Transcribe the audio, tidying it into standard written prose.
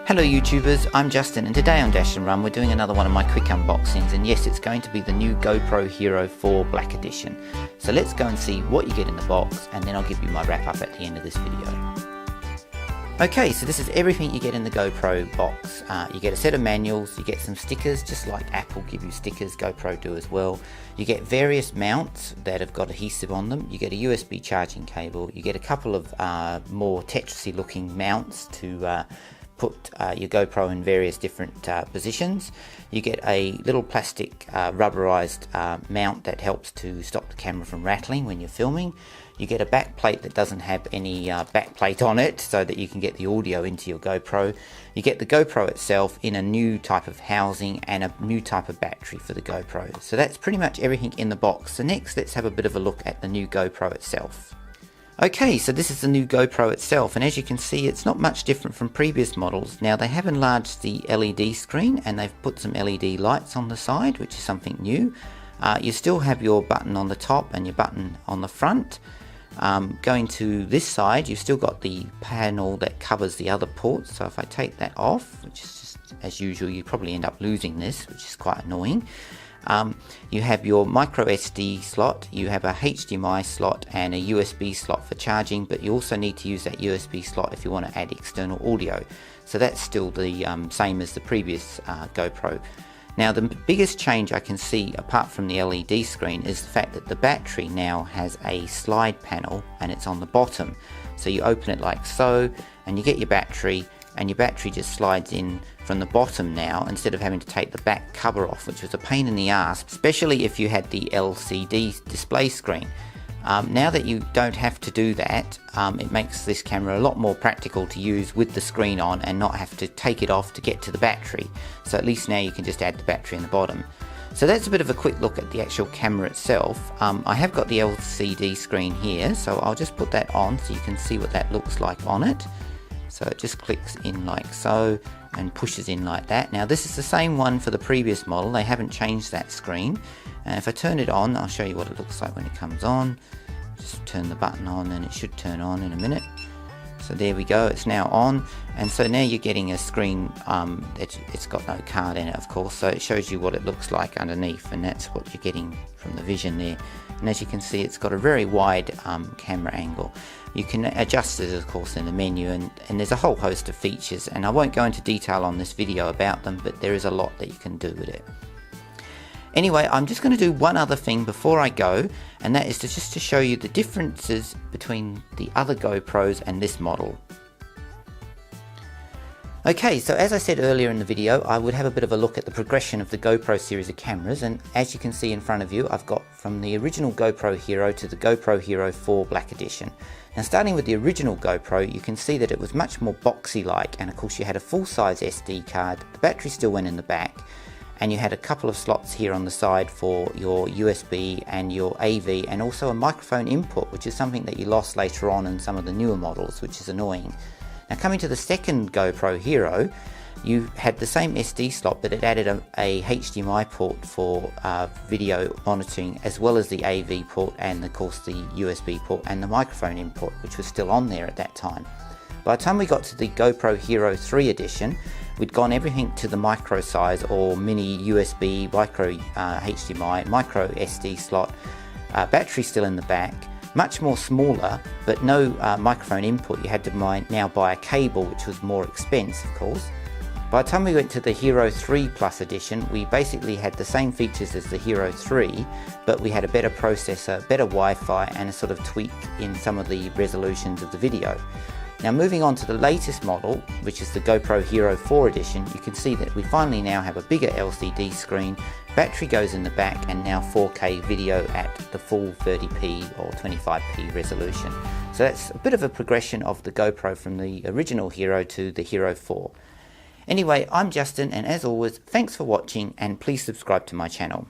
Hello YouTubers, I'm Justin and today on Dash and Run we're doing another one of my quick unboxings, and yes, it's going to be the new GoPro Hero 4 Black Edition. So let's go and see what you get in the box and then I'll give you my wrap up at the end of this video. Okay, so this is everything you get in the GoPro box. You get a set of manuals, you get some stickers, just like Apple give you stickers, GoPro do as well. You get various mounts that have got adhesive on them. You get a USB charging cable. You get a couple of more Tetrisy looking mounts to put your GoPro in various different positions. You get a little plastic rubberized mount that helps to stop the camera from rattling when you're filming. You get a back plate that doesn't have any back plate on it so that you can get the audio into your GoPro. You get the GoPro itself in a new type of housing and a new type of battery for the GoPro. So that's pretty much everything in the box. So next let's have a bit of a look at the new GoPro itself. Okay, so this is the new GoPro itself, and as you can see it's not much different from previous models. Now they have enlarged the LED screen and they've put some LED lights on the side, which is something new. You still have your button on the top and your button on the front. Going to this side, you've still got the panel that covers the other ports, so if I take that off, which is just as usual, you probably end up losing this, which is quite annoying. You have your micro SD slot, you have a HDMI slot and a USB slot for charging, but you also need to use that USB slot if you want to add external audio. So that's still the same as the previous GoPro. Now the biggest change I can see apart from the LED screen is the fact that the battery now has a slide panel and it's on the bottom. So you open it like so and you get your battery, and your battery just slides in from the bottom now instead of having to take the back cover off, which was a pain in the ass, especially if you had the LCD display screen. Now that you don't have to do that, it makes this camera a lot more practical to use with the screen on and not have to take it off to get to the battery. So at least now you can just add the battery in the bottom. So that's a bit of a quick look at the actual camera itself. I have got the LCD screen here, so I'll just put that on so you can see what that looks like on it. So it just clicks in like so and pushes in like that. Now this is the same one for the previous model, they haven't changed that screen. And if I turn it on, I'll show you what it looks like when it comes on. Just turn the button on and it should turn on in a minute. So there we go, it's now on, and so now you're getting a screen it's got no card in it of course, so it shows you what it looks like underneath, and that's what you're getting from the vision there. And as you can see, it's got a very wide camera angle. You can adjust it of course in the menu, and there's a whole host of features, and I won't go into detail on this video about them, but there is a lot that you can do with it. Anyway, I'm just going to do one other thing before I go, and that is just to show you the differences between the other GoPros and this model. Okay, so as I said earlier in the video, I would have a bit of a look at the progression of the GoPro series of cameras, and as you can see in front of you, I've got from the original GoPro Hero to the GoPro Hero 4 Black Edition. Now starting with the original GoPro, you can see that it was much more boxy like, and of course you had a full-size SD card, the battery still went in the back, and you had a couple of slots here on the side for your USB and your AV, and also a microphone input, which is something that you lost later on in some of the newer models, which is annoying. Now coming to the second GoPro Hero, you had the same SD slot, but it added a HDMI port for video monitoring, as well as the AV port and of course the USB port and the microphone input, which was still on there at that time. By the time we got to the GoPro Hero 3 edition, we'd gone everything to the micro size or mini USB, micro HDMI, micro SD slot, battery still in the back, much more smaller, but no microphone input. You had to now buy a cable, which was more expensive of course. By the time we went to the Hero 3 Plus edition, we basically had the same features as the Hero 3, but we had a better processor, better Wi-Fi, and a sort of tweak in some of the resolutions of the video. Now moving on to the latest model, which is the GoPro Hero 4 edition, you can see that we finally now have a bigger LCD screen, battery goes in the back, and now 4K video at the full 30p or 25p resolution. So that's a bit of a progression of the GoPro from the original Hero to the Hero 4. Anyway, I'm Justin, and as always, thanks for watching and please subscribe to my channel.